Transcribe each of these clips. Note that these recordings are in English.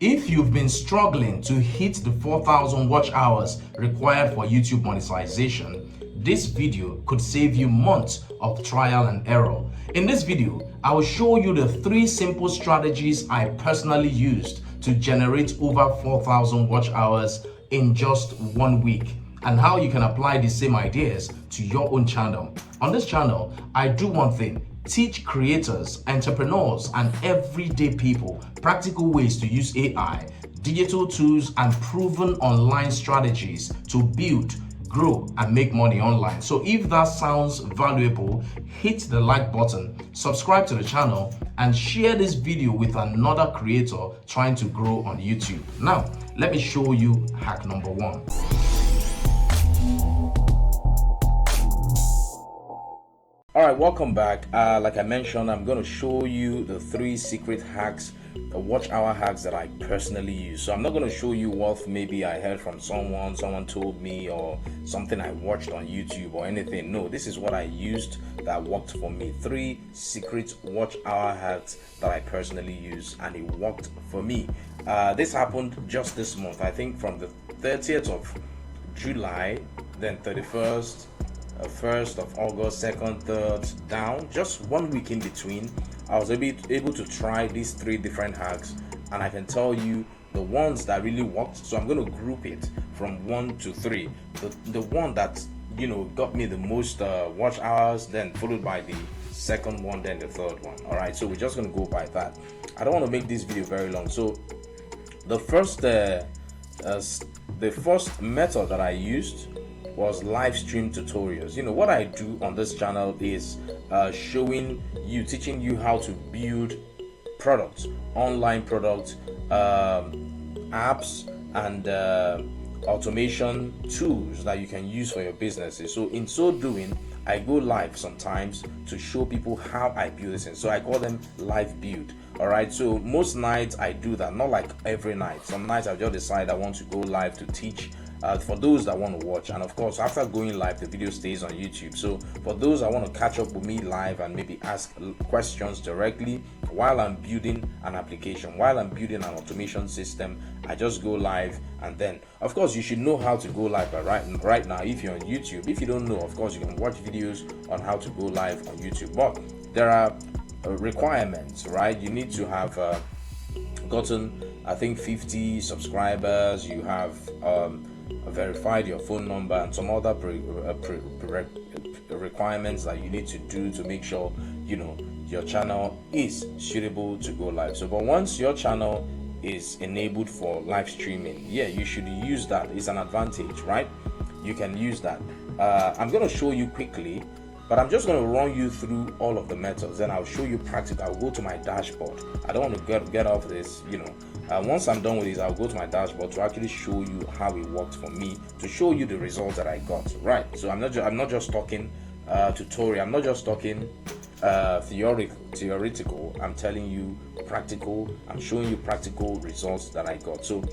If you've been struggling to hit the 4,000 watch hours required for YouTube monetization, this video could save you months of trial and error. In this video, I will show you the 3 simple strategies I personally used to generate over 4,000 watch hours in just 1 week, and how you can apply the same ideas to your own channel. On this channel, I do one thing: teach creators, entrepreneurs, and everyday people practical ways to use AI, digital tools, and proven online strategies to build, grow, and make money online. So if that sounds valuable, hit the like button, subscribe to the channel, and share this video with another creator trying to grow on YouTube. Now, let me show you hack number 1. All right, welcome back. Like I mentioned, I'm going to show you the 3 secret hacks, the watch hour hacks that I personally use. So I'm not going to show you what maybe I heard from someone told me, or something I watched on YouTube or anything. No, this is what I used that worked for me. 3 secret watch hour hacks that I personally use, and it worked for me. This happened just this month, I think from the 30th of July, then 31st, 1st of August, 2nd, 3rd, down, just 1 week in between. I was able to try these 3 different hacks, and I can tell you the ones that really worked. So I'm going to group it from 1 to 3. The one that got me the most watch hours, then followed by the second one, then the third one. All right, so we're just going to go by that. I don't want to make this video very long. So the first method that I used was live stream tutorials. What I do on this channel is teaching you how to build products, online products, apps, and automation tools that you can use for your businesses. So in so doing, I go live sometimes to show people how I build this. So I call them live build. All right, so most nights I do that, not like every night. Some nights I just decide I want to go live to teach for those that want to watch, and of course after going live the video stays on YouTube. So for those that want to catch up with me live and maybe ask questions directly while I'm building an application, while I'm building an automation system, I just go live. And then of course you should know how to go live. But right now, if you're on YouTube, if you don't know, of course you can watch videos on how to go live on YouTube, but there are requirements, right? You need to have gotten, I think, 50 subscribers. You have verified your phone number, and some other requirements that you need to do to make sure your channel is suitable to go live. So but once your channel is enabled for live streaming, you should use that. It's an advantage, right? You can use that. I'm going to show you quickly, but I'm just going to run you through all of the methods. Then I'll show you practical. I'll go to my dashboard. I don't want to get off this, once I'm done with this, I'll go to my dashboard to actually show you how it worked for me, to show you the results that I got. Right. So I'm not just talking tutorial. I'm not just talking theoretical. I'm telling you practical. I'm showing you practical results that I got. So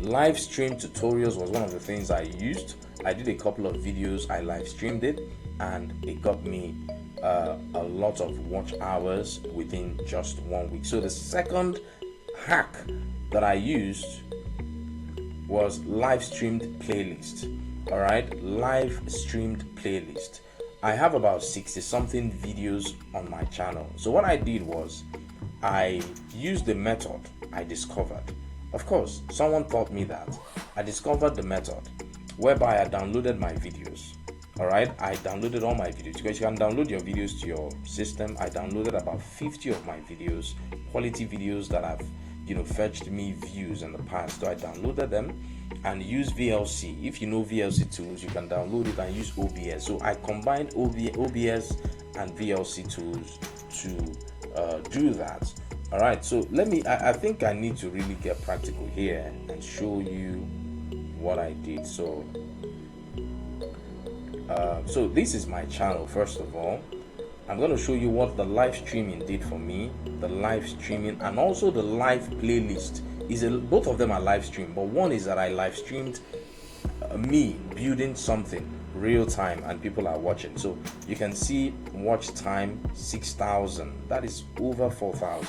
live stream tutorials was one of the things I used. I did a couple of videos. I live streamed it, and it got me a lot of watch hours within just 1 week. So the second hack that I used was live streamed playlist. All right, live streamed playlist. I have about 60 something videos on my channel. So what I did was I used the method I discovered. Of course, someone taught me that. I discovered the method whereby I downloaded my videos. All right, I downloaded all my videos, because you can download your videos to your system. I downloaded about 50 of my videos, quality videos that have fetched me views in the past. So I downloaded them and used VLC. If you know VLC tools, you can download it and use OBS. So I combined OBS and VLC tools to do that. All right, so I think I need to really get practical here and show you what I did. So this is my channel. First of all, I'm going to show you what the live streaming did for me. The live streaming and also the live playlist both of them are live stream, but one is that I live streamed me building something real time and people are watching. So you can see watch time 6,000. That is over 4,000.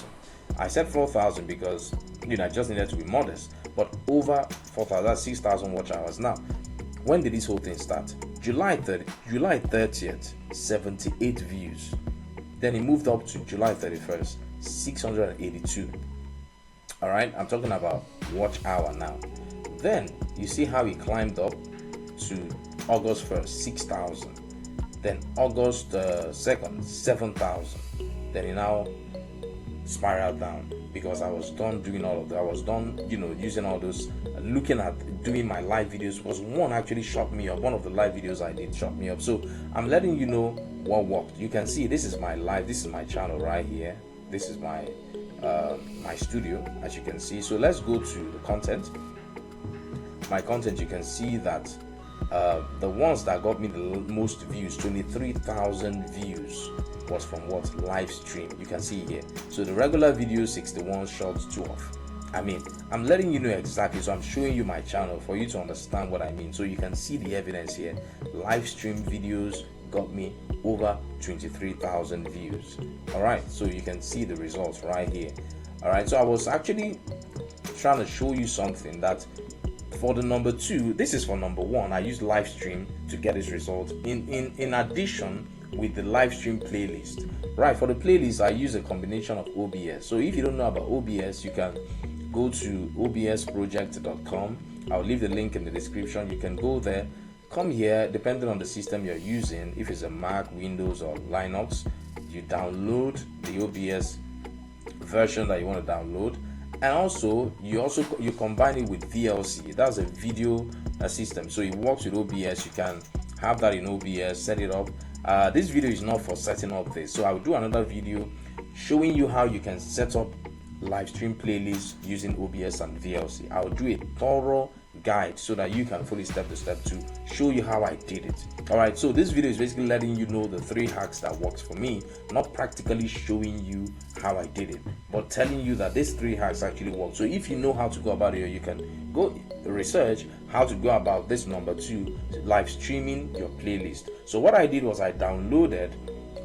I said 4,000 because I just needed to be modest, but over 4,000, that's 6,000 watch hours. Now, when did this whole thing start? July 30th, 78 views. Then it moved up to July 31st, 682. All right, I'm talking about watch hour now. Then you see how it climbed up to August 1st, 6,000. Then August 2nd, 7,000. Then it now spiraled down because I was done doing all of that. I was done, using all those, looking at doing my live videos. Was one actually shot me up. One of the live videos I did shot me up. So I'm letting you know what worked. You can see this is my live. This is my channel right here. This is my my studio, as you can see. So let's go to the content. My content, you can see that the ones that got me the most views, 23,000 views, was from what? Live stream. You can see here. So the regular video 61, shorts 12. I mean, I'm letting you know exactly. So I'm showing you my channel for you to understand what I mean. So you can see the evidence here. Live stream videos got me over 23,000 views. All right, so you can see the results right here. All right, so I was actually trying to show you something that for the number 2, this is for number 1. I used live stream to get this result. In addition with the live stream playlist, right? For the playlist, I use a combination of OBS. So if you don't know about OBS, you can go to obsproject.com. I'll leave the link in the description. You can go there. Come here, depending on the system you're using. If it's a Mac, Windows, or Linux, you download the OBS version that you want to download, and also you combine it with VLC. That's a video system, so it works with OBS. You can have that in OBS, set it up. This video is not for setting up this, so I'll do another video showing you how you can set up live stream playlists using OBS and VLC. I'll do a thorough guide so that you can fully step to show you how I did it. All right, so this video is basically letting you know the 3 hacks that works for me, not practically showing you how I did it, but telling you that these 3 hacks actually work. So if you know how to go about it, you can go research how to go about this number 2, live streaming your playlist. So what I did was I downloaded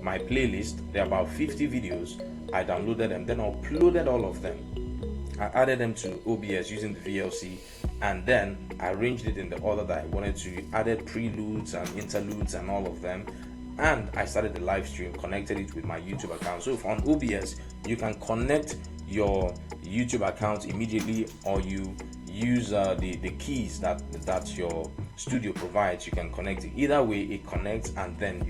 my playlist. There are about 50 videos. I downloaded them, then uploaded all of them. I added them to OBS using the VLC, and then I arranged it in the order that I wanted to. Added preludes and interludes and all of them, and I started the live stream, connected it with my YouTube account. So if on OBS, you can connect your YouTube account immediately, or you use the keys that your studio provides. You can connect it either way. It connects, and then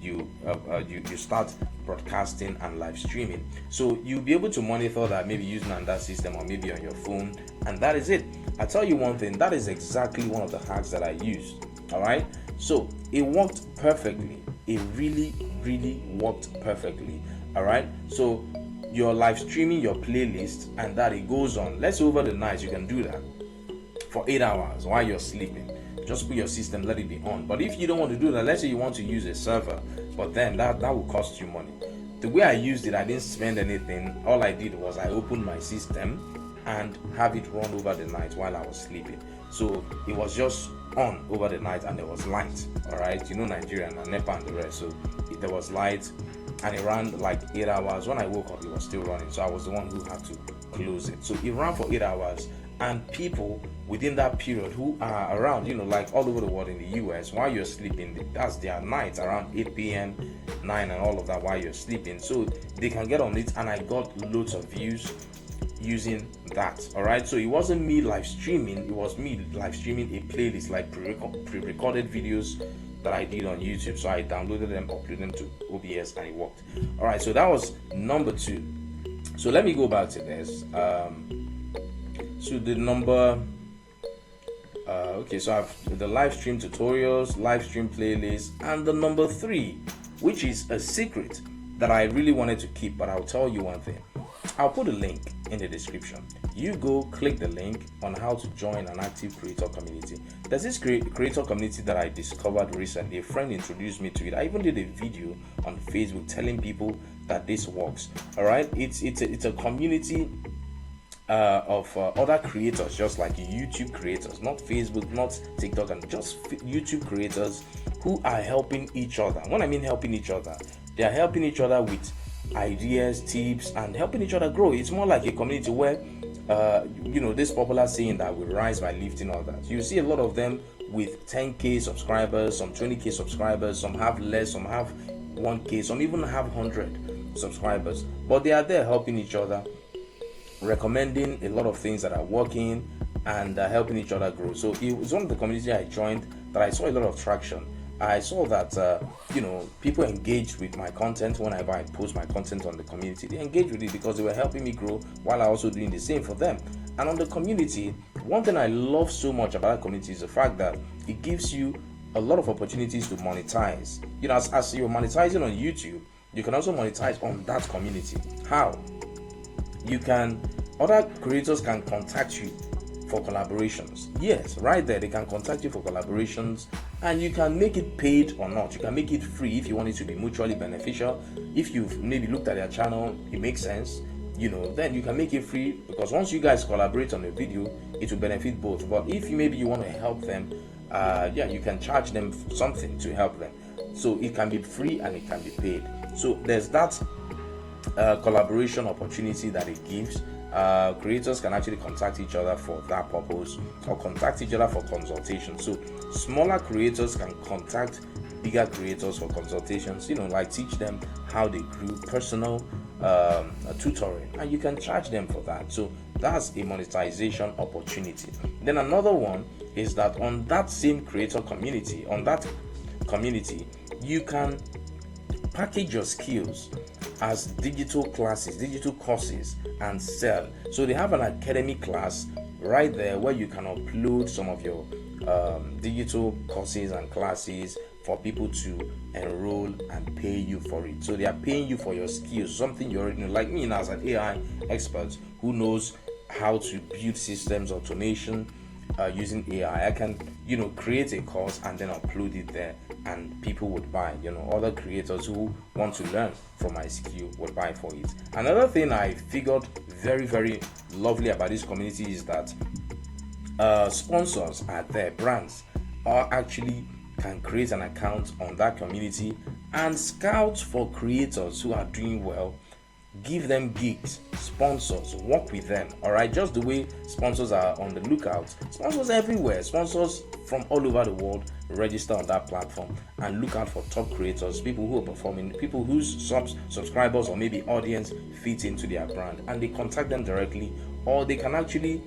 you start broadcasting and live streaming. So you'll be able to monitor that, maybe using that system or maybe on your phone, and that is it. I tell you one thing, that is exactly one of the hacks that I used. All right, so it worked perfectly. It really worked perfectly. All right, so you're live streaming your playlist, and that it goes on. Let's say over the night you can do that for 8 hours while you're sleeping. Just put your system, let it be on. But if you don't want to do that, let's say you want to use a server, but then that will cost you money. The way I used it, I didn't spend anything. All I did was I opened my system and have it run over the night while I was sleeping. So it was just on over the night, and there was light. All right, Nigeria and NEPA and the rest. So there was light, and it ran like 8 hours. When I woke up, it was still running, so I was the one who had to close it. So it ran for 8 hours, and people within that period who are around, like all over the world in the US, while you're sleeping, that's their night around 8 p.m, 9 and all of that while you're sleeping. So they can get on it, and I got loads of views using that. All right, so it wasn't me live streaming, it was me live streaming a playlist, like pre-recorded videos that I did on YouTube. So I downloaded them, uploaded them to OBS, and it worked. All right, so that was number 2. So let me go back to this. So the number okay, so I've the live stream tutorials, live stream playlist, and the number 3, which is a secret that I really wanted to keep, but I'll tell you one thing. I'll put a link in the description. You go click the link on how to join an active creator community. There's this creator community that I discovered recently. A friend introduced me to it. I even did a video on Facebook telling people that this works. All right, it's a community of other creators, just like YouTube creators, not Facebook, not TikTok, and just YouTube creators who are helping each other. When I mean helping each other, they are helping each other with ideas, tips, and helping each other grow. It's more like a community where this popular saying that we rise by lifting others. You see a lot of them with 10k subscribers, some 20k subscribers, some have less, some have 1k, some even have 100 subscribers, but they are there helping each other, recommending a lot of things that are working, and helping each other grow. So it was one of the communities I joined that I saw a lot of traction. I saw that people engaged with my content. Whenever I post my content on the community, they engaged with it because they were helping me grow while I also doing the same for them. And on the community, one thing I love so much about that community is the fact that it gives you a lot of opportunities to monetize. As you're monetizing on YouTube, you can also monetize on that community. How? Other creators can contact you for collaborations. Yes, right there, they can contact you for collaborations, and you can make it paid or not. You can make it free if you want it to be mutually beneficial. If you've maybe looked at their channel, it makes sense, then you can make it free, because once you guys collaborate on a video, it will benefit both. But if you want to help them, you can charge them something to help them. So it can be free and it can be paid. So there's that collaboration opportunity that it gives. Creators can actually contact each other for that purpose, or contact each other for consultation. So smaller creators can contact bigger creators for consultations, like teach them how they grew, personal tutoring, and you can charge them for that. So that's a monetization opportunity. Then another one is that on that same creator community, you can package your skills as digital classes, digital courses, and sell. So they have an academy class right there where you can upload some of your digital courses and classes for people to enroll and pay you for it. So they are paying you for your skills, something you already know. Like me now, as an AI expert who knows how to build systems, automation using AI, I can create a course and then upload it there, and people would buy. Other creators who want to learn from my skill would buy for it. Another thing I figured very, very lovely about this community is that sponsors are there. Brands actually can create an account on that community and scout for creators who are doing well, give them gigs, sponsors, work with them. All right, just the way sponsors are on the lookout. Sponsors everywhere, sponsors from all over the world register on that platform and look out for top creators, people who are performing, people whose subscribers or maybe audience fit into their brand, and they contact them directly, or they can actually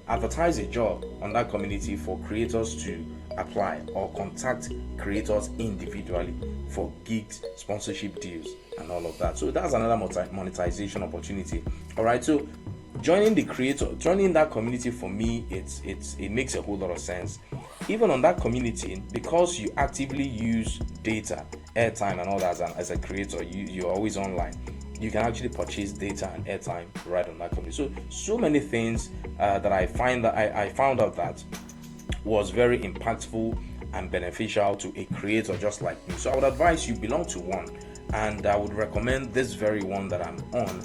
advertise a job on that community for creators to apply, or contact creators individually for gigs, sponsorship deals, and all of that. So that's another monetization opportunity. All right, so joining that community, for me, it makes a whole lot of sense. Even on that community, because you actively use data, airtime, and all that as a creator, you're always online. You can actually purchase data and airtime right on that community. So many things that I found out that was very impactful and beneficial to a creator just like me. So I would advise you belong to one, and I would recommend this very one that I'm on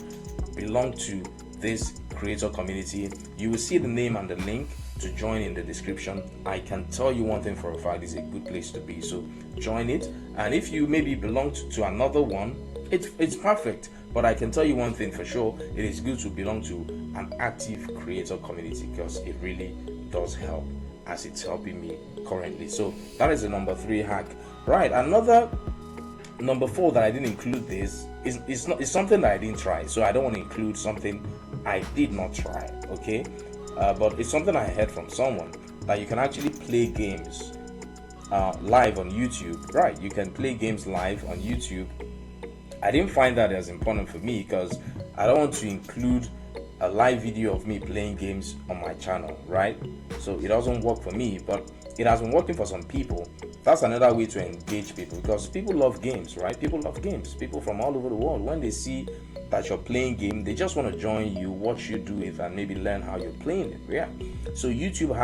belong to this creator community. You will see the name and the link to join in the description. I can tell you one thing for a fact: it's a good place to be. So join it, and if you maybe belong to another one, it's perfect. But I can tell you one thing for sure: it is good to belong to an active creator community, because it really does help, as it's helping me currently. So that is the number 3 hack. Right, another number 4 that I didn't include this is something that I didn't try. So I don't want to include something I did not try, okay? But it's something I heard from someone, that you can actually play games live on YouTube. Right, you can play games live on YouTube. I didn't find that as important for me, because I don't want to include a live video of me playing games on my channel, right? So it doesn't work for me, but it has been working for some people. That's another way to engage people, because people love games, right? People love games. People from all over the world, when they see that you're playing game, they just want to join you, watch you do it, and maybe learn how you're playing it. Yeah. So YouTube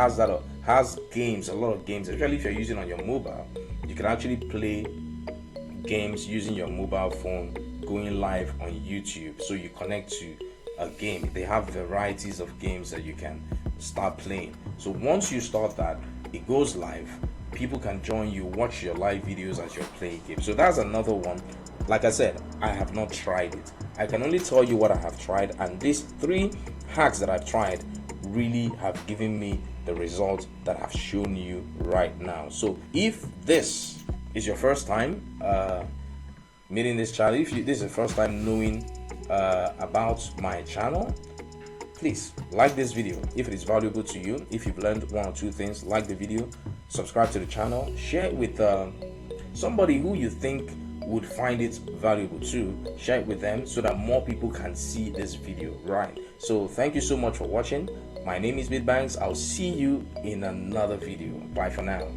has games, a lot of games, especially if you're using on your mobile. You can actually play games using your mobile phone, going live on YouTube. So you connect to a game. They have varieties of games that you can start playing. So once you start that, it goes live. People can join you, watch your live videos as you're playing games. So that's another one Like I said, I have not tried it. I can only tell you what I have tried, and these 3 hacks that I've tried really have given me the result that I've shown you right now. So if this is your first time meeting this channel, if this is the first time knowing about my channel, please like this video if it is valuable to you. If you've learned 1 or 2 things, like the video, subscribe to the channel, share it with somebody who you think would find it valuable too. Share it with them so that more people can see this video, right? So thank you so much for watching. My name is Bede. I'll see you in another video. Bye for now.